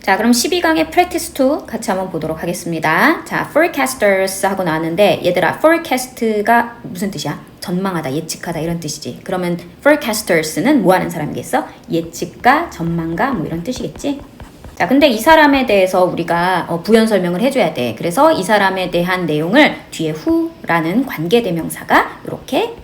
자, 그럼 12강의 practice 2 같이 한번 보도록 하겠습니다. 자, forecasters 하고 나왔는데 얘들아, forecast가 무슨 뜻이야? 전망하다, 예측하다 이런 뜻이지. 그러면 forecasters는 뭐 하는 사람이겠어? 예측가, 전망가 뭐 이런 뜻이겠지? 자, 근데 이 사람에 대해서 우리가 부연 설명을 해줘야 돼. 그래서 이 사람에 대한 내용을 뒤에 who라는 관계대명사가 이렇게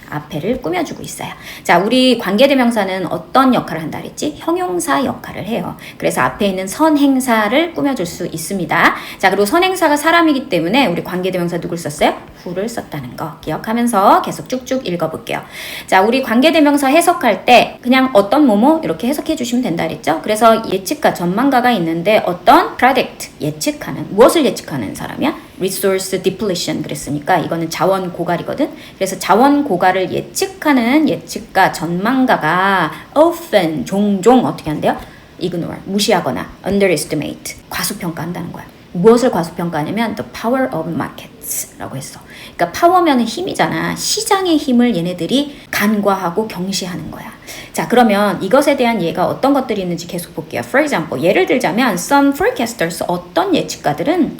앞에를 꾸며주고 있어요. 자, 우리 관계대명사는 어떤 역할을 한다 그랬지? 형용사 역할을 해요. 그래서 앞에 있는 선행사를 꾸며줄 수 있습니다. 자, 그리고 선행사가 사람이기 때문에 우리 관계대명사 누굴 썼어요? who를 썼다는 거 기억하면서 계속 쭉쭉 읽어볼게요. 자, 우리 관계대명사 해석할 때 그냥 어떤 뭐뭐 이렇게 해석해 주시면 된다 그랬죠? 그래서 예측가, 전망가가 있는데 어떤 predict, 예측하는, 무엇을 예측하는 사람이야? resource depletion 그랬으니까 이거는 자원 고갈이거든. 그래서 자원 고갈을 예측하는 예측가, 전망가가 often, 종종 어떻게 한대요? ignore, 무시하거나 underestimate, 과소평가한다는 거야. 무엇을 과소평가하냐면 the power of markets라고 했어. 그러니까 파워면은 힘이잖아. 시장의 힘을 얘네들이 간과하고 경시하는 거야. 자, 그러면 이것에 대한 예가 어떤 것들이 있는지 계속 볼게요. For example, 예를 들자면 some forecasters, 어떤 예측가들은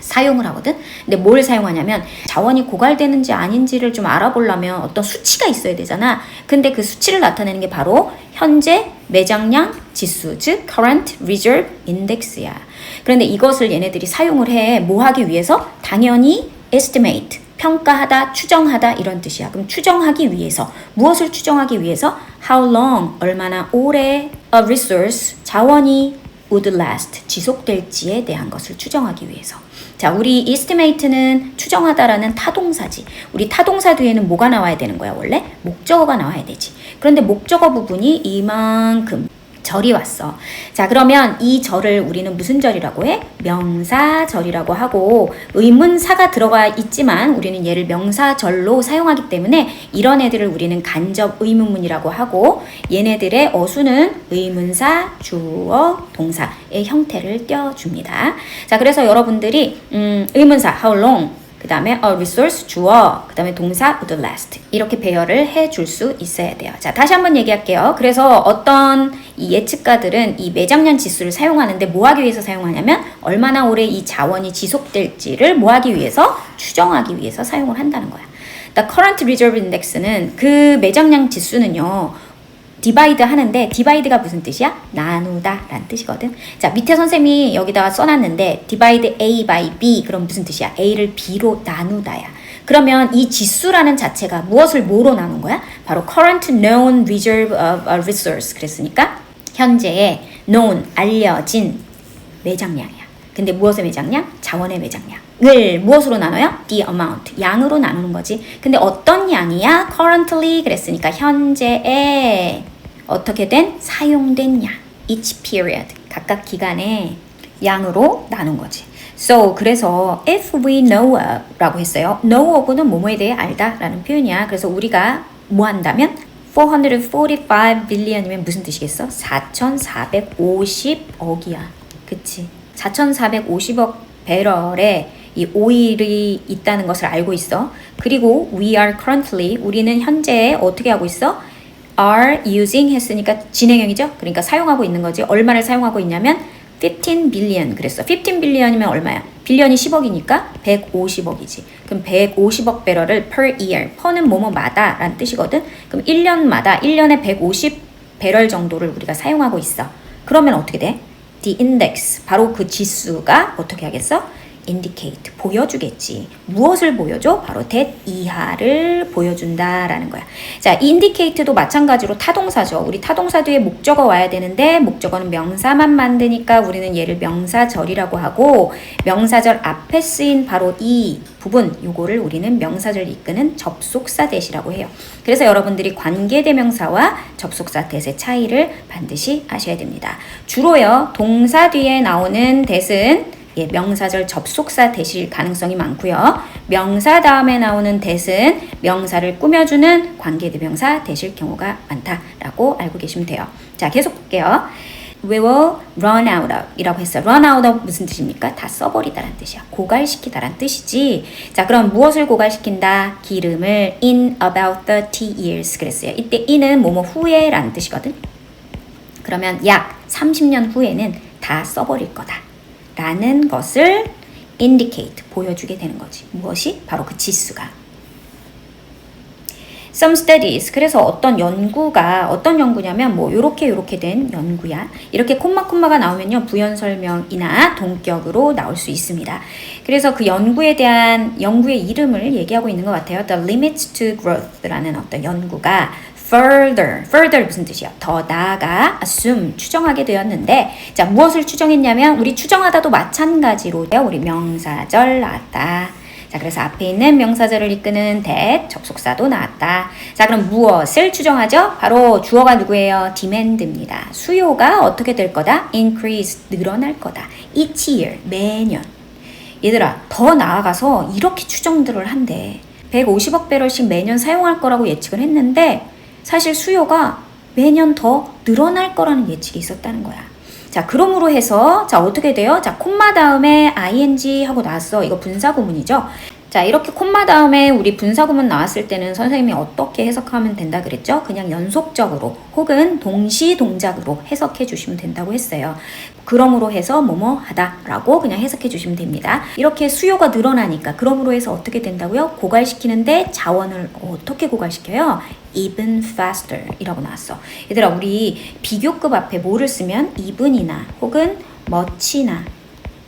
사용을 하거든. 근데 뭘 사용하냐면 자원이 고갈되는지 아닌지를 좀 알아보려면 어떤 수치가 있어야 되잖아. 근데 그 수치를 나타내는 게 바로 현재 매장량 지수, 즉 current reserve index야. 그런데 이것을 얘네들이 사용을 해. 뭐 하기 위해서? 당연히 estimate, 평가하다, 추정하다 이런 뜻이야. 그럼 추정하기 위해서, 무엇을 추정하기 위해서? How long, 얼마나 오래 a resource, 자원이 would last, 지속될지에 대한 것을 추정하기 위해서. 자, 우리 estimate는 추정하다라는 타동사지. 우리 타동사 뒤에는 뭐가 나와야 되는 거야? 원래 목적어가 나와야 되지. 그런데 목적어 부분이 이만큼 절이 왔어. 자, 그러면 이 절을 우리는 무슨 절이라고 해? 명사절이라고 하고, 의문사가 들어가 있지만 우리는 얘를 명사절로 사용하기 때문에 이런 애들을 우리는 간접 의문문이라고 하고, 얘네들의 어수는 의문사, 주어, 동사의 형태를 띄워줍니다. 자, 그래서 여러분들이 의문사 how long, 그 다음에 a resource, 주어, 그 다음에 동사 would last 이렇게 배열을 해줄 수 있어야 돼요. 자, 다시 한번 얘기할게요. 그래서 어떤 이 예측가들은 이 매장량 지수를 사용하는데 뭐 하기 위해서 사용하냐면 얼마나 오래 이 자원이 지속될지를 뭐 하기 위해서? 추정하기 위해서 사용을 한다는 거야. The current reserve index는 그 매장량 지수는요, 디바이드 하는데 디바이드가 무슨 뜻이야? 나누다 라는 뜻이거든. 자, 밑에 선생님이 여기다가 써놨는데 디바이드 A by B 그럼 무슨 뜻이야? A를 B로 나누다야. 그러면 이 지수라는 자체가 무엇을 뭐로 나눈 거야? 바로 current known reserve of a resource 그랬으니까 현재의 known, 알려진 매장량이야. 근데 무엇의 매장량? 자원의 매장량을 무엇으로 나눠요? The amount, 양으로 나누는 거지. 근데 어떤 양이야? currently 그랬으니까 현재에 어떻게 된? 사용된 양. each period, 각각 기간의 양으로 나눈 거지. So, 그래서 if we know 라고 했어요. know of는 뭐뭐에 대해 알다 라는 표현이야. 그래서 우리가 뭐 한다면 445 billion이면 무슨 뜻이겠어? 4,450억이야. 그치? 4,450억 배럴에 이 오일이 있다는 것을 알고 있어. 그리고 we are currently, 우리는 현재 어떻게 하고 있어? are using 했으니까 진행형이죠. 그러니까 사용하고 있는 거지. 얼마를 사용하고 있냐면 15 billion 그랬어. 15 billion이면 얼마야? 빌리언이 10억이니까 150억이지. 그럼 150억 배럴을 per year, per는 뭐뭐마다 라는 뜻이거든. 그럼 1년마다 1년에 150 배럴 정도를 우리가 사용하고 있어. 그러면 어떻게 돼? The index, 바로 그 지수가 어떻게 하겠어? indicate, 보여주겠지. 무엇을 보여줘? 바로 that 이하를 보여준다라는 거야. 자, indicate도 마찬가지로 타동사죠. 우리 타동사 뒤에 목적어 와야 되는데 목적어는 명사만 만드니까 우리는 얘를 명사절이라고 하고, 명사절 앞에 쓰인 바로 이 부분, 요거를 우리는 명사절 이끄는 접속사 대시라고 해요. 그래서 여러분들이 관계대명사와 접속사 대시의 차이를 반드시 아셔야 됩니다. 주로요, 동사 뒤에 나오는 대신 명사절 접속사 대실 가능성이 많고요. 명사 다음에 나오는 대신 명사를 꾸며주는 관계대명사 대실 경우가 많다라고 알고 계시면 돼요. 자, 계속 볼게요. We will run out of 이라고 했어요. run out of 무슨 뜻입니까? 다 써버리다라는 뜻이야. 고갈시키다라는 뜻이지. 자, 그럼 무엇을 고갈시킨다? 기름을 in about 30 years 그랬어요. 이때 in은 뭐뭐 후에라는 뜻이거든. 그러면 약 30년 후에는 다 써버릴 거다 라는 것을 indicate, 보여주게 되는 거지. 무엇이? 바로 그 지수가. Some studies, 그래서 어떤 연구냐면 뭐 요렇게 된 연구야. 이렇게 콤마가 나오면요 부연 설명이나 동격으로 나올 수 있습니다. 그래서 그 연구에 대한 연구의 이름을 얘기하고 있는 것 같아요. The Limits to Growth라는 어떤 연구가 further 무슨 뜻이야? 더 나아가 assume 추정하게 되었는데, 자 무엇을 추정했냐면 우리 추정하다도 마찬가지로 우리 명사절 나왔다. 자, 그래서 앞에 있는 명사절을 이끄는 that, 접속사도 나왔다. 자, 그럼 무엇을 추정하죠? 바로 주어가 누구예요? demand입니다. 수요가 어떻게 될 거다? increase, 늘어날 거다. each year, 매년. 얘들아, 더 나아가서 이렇게 추정들을 한대. 150억 배럴씩 매년 사용할 거라고 예측을 했는데 사실 수요가 매년 더 늘어날 거라는 예측이 있었다는 거야. 자, 그러므로 해서 자 어떻게 돼요? 자, 콤마 다음에 ing 하고 나왔어. 이거 분사구문이죠. 자, 이렇게 콤마 다음에 우리 분사구문 나왔을 때는 선생님이 어떻게 해석하면 된다 그랬죠? 그냥 연속적으로 혹은 동시 동작으로 해석해 주시면 된다고 했어요. 그러므로 해서 뭐뭐 하다라고 그냥 해석해 주시면 됩니다. 이렇게 수요가 늘어나니까 그러므로 해서 어떻게 된다고요? 고갈시키는데 자원을 어떻게 고갈시켜요? even faster 이라고 나왔어. 얘들아, 우리 비교급 앞에 뭐를 쓰면 even이나 혹은 much나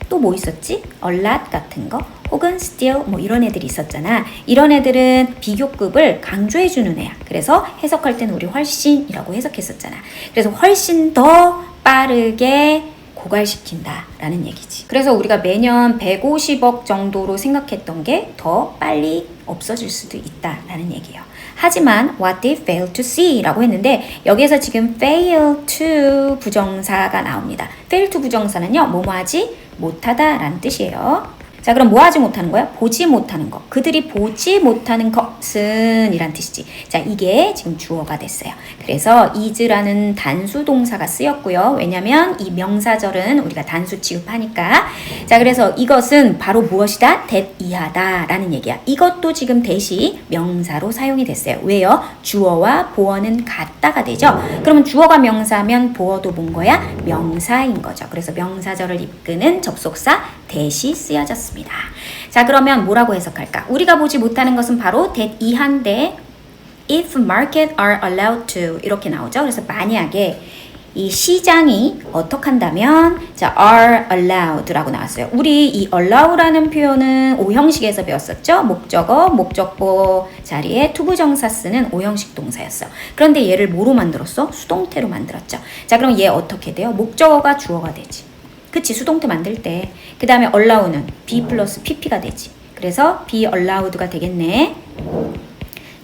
또 뭐 있었지? a lot 같은 거 혹은 still 뭐 이런 애들이 있었잖아. 이런 애들은 비교급을 강조해주는 애야. 그래서 해석할 때는 우리 훨씬이라고 해석했었잖아. 그래서 훨씬 더 빠르게 고갈시킨다 라는 얘기지. 그래서 우리가 매년 150억 정도로 생각했던 게 더 빨리 없어질 수도 있다 라는 얘기예요. 하지만 what they fail to see 라고 했는데 여기에서 지금 fail to 부정사가 나옵니다. fail to 부정사는요 뭐뭐하지 못하다 라는 뜻이에요. 자, 그럼 뭐 하지 못하는 거야? 보지 못하는 거. 그들이 보지 못하는 것은 이란 뜻이지. 자, 이게 지금 주어가 됐어요. 그래서 is라는 단수 동사가 쓰였고요. 왜냐면 이 명사절은 우리가 단수 취급하니까. 자, 그래서 이것은 바로 무엇이다? that 이하다 라는 얘기야. 이것도 지금 that이 명사로 사용이 됐어요. 왜요? 주어와 보어는 같다가 되죠. 그러면 주어가 명사면 보어도 뭔 거야? 명사인 거죠. 그래서 명사절을 이끄는 접속사 that이 쓰여졌습니다. 자, 그러면 뭐라고 해석할까? 우리가 보지 못하는 것은 바로 that 이하인데 if market are allowed to 이렇게 나오죠. 그래서 만약에 이 시장이 어떻게 한다면 자 are allowed라고 나왔어요. 우리 이 allow라는 표현은 오형식에서 배웠었죠. 목적어, 목적보 자리에 투부정사 쓰는 오형식 동사였어. 그런데 얘를 뭐로 만들었어? 수동태로 만들었죠. 자, 그럼 얘 어떻게 돼요? 목적어가 주어가 되지. 그치, 수동태 만들 때. 그 다음에 allow는 be 플러스 pp가 되지. 그래서 be allowed가 되겠네.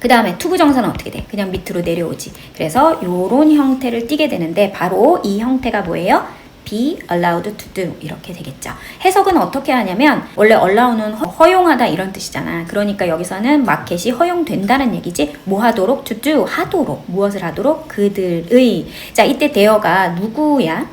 그 다음에 투부정사는 어떻게 돼? 그냥 밑으로 내려오지. 그래서 요런 형태를 띠게 되는데 바로 이 형태가 뭐예요? be allowed to do 이렇게 되겠죠. 해석은 어떻게 하냐면 원래 allow는 허용하다 이런 뜻이잖아. 그러니까 여기서는 마켓이 허용된다는 얘기지. 뭐 하도록? to do, 하도록. 무엇을 하도록? 그들의. 자, 이때 대어가 누구야?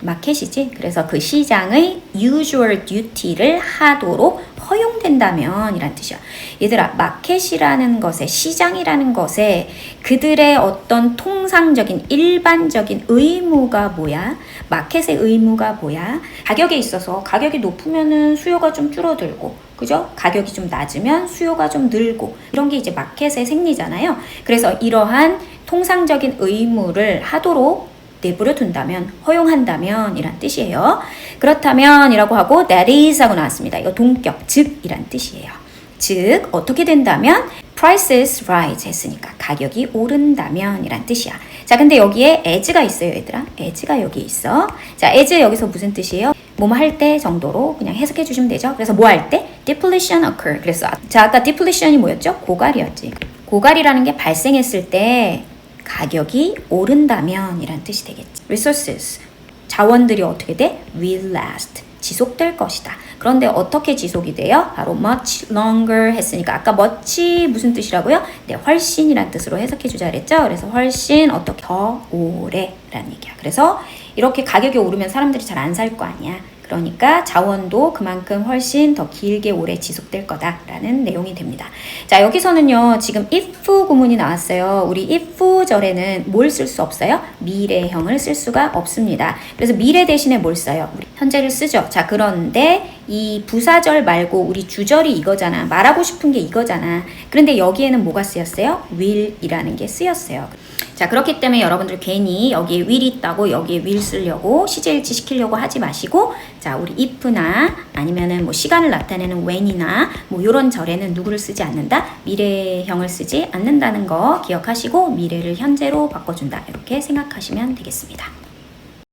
마켓이지. 그래서 그 시장의 usual duty를 하도록 허용된다면 이란 뜻이야. 얘들아, 마켓이라는 것에, 시장이라는 것에 그들의 어떤 통상적인 일반적인 의무가 뭐야? 마켓의 의무가 뭐야? 가격에 있어서 가격이 높으면은 수요가 좀 줄어들고, 그죠? 가격이 좀 낮으면 수요가 좀 늘고, 이런 게 이제 마켓의 생리잖아요. 그래서 이러한 통상적인 의무를 하도록 내버려 둔다면, 허용한다면 이란 뜻이에요. 그렇다면 이라고 하고 that is 하고 나왔습니다. 이거 동격, 즉 이란 뜻이에요. 즉 어떻게 된다면 prices rise 했으니까 가격이 오른다면 이란 뜻이야. 자, 근데 여기에 as가 있어요, 얘들아. as가 여기 있어. 자, as 여기서 무슨 뜻이에요? 뭐뭐 할 때 정도로 그냥 해석해 주시면 되죠. 그래서 뭐 할 때? depletion occur. 그래서 자, 아까 depletion이 뭐였죠? 고갈이었지. 고갈이라는 게 발생했을 때 가격이 오른다면 이란 뜻이 되겠지. resources, 자원들이 어떻게 돼? will last, 지속될 것이다. 그런데 어떻게 지속이 돼요? 바로 much longer 했으니까 아까 much 무슨 뜻이라고요? 네, 훨씬이란 뜻으로 해석해 주자 그랬죠? 그래서 훨씬 어떻게 더 오래라는 얘기야. 그래서 이렇게 가격이 오르면 사람들이 잘 안 살 거 아니야. 그러니까 자원도 그만큼 훨씬 더 길게 오래 지속될 거다라는 내용이 됩니다. 자, 여기서는요, 지금 if 구문이 나왔어요. 우리 if 절에는 뭘 쓸 수 없어요? 미래형을 쓸 수가 없습니다. 그래서 미래 대신에 뭘 써요? 우리 현재를 쓰죠. 자, 그런데 이 부사절 말고 우리 주절이 이거잖아. 말하고 싶은 게 이거잖아. 그런데 여기에는 뭐가 쓰였어요? will이라는 게 쓰였어요. 자, 그렇기 때문에 여러분들 괜히 여기에 will 있다고 여기에 will 쓰려고 시제일치 시키려고 하지 마시고, 자, 우리 if나 아니면은 뭐 시간을 나타내는 when이나 뭐 요런 절에는 누구를 쓰지 않는다? 미래형을 쓰지 않는다는 거 기억하시고 미래를 현재로 바꿔준다. 이렇게 생각하시면 되겠습니다.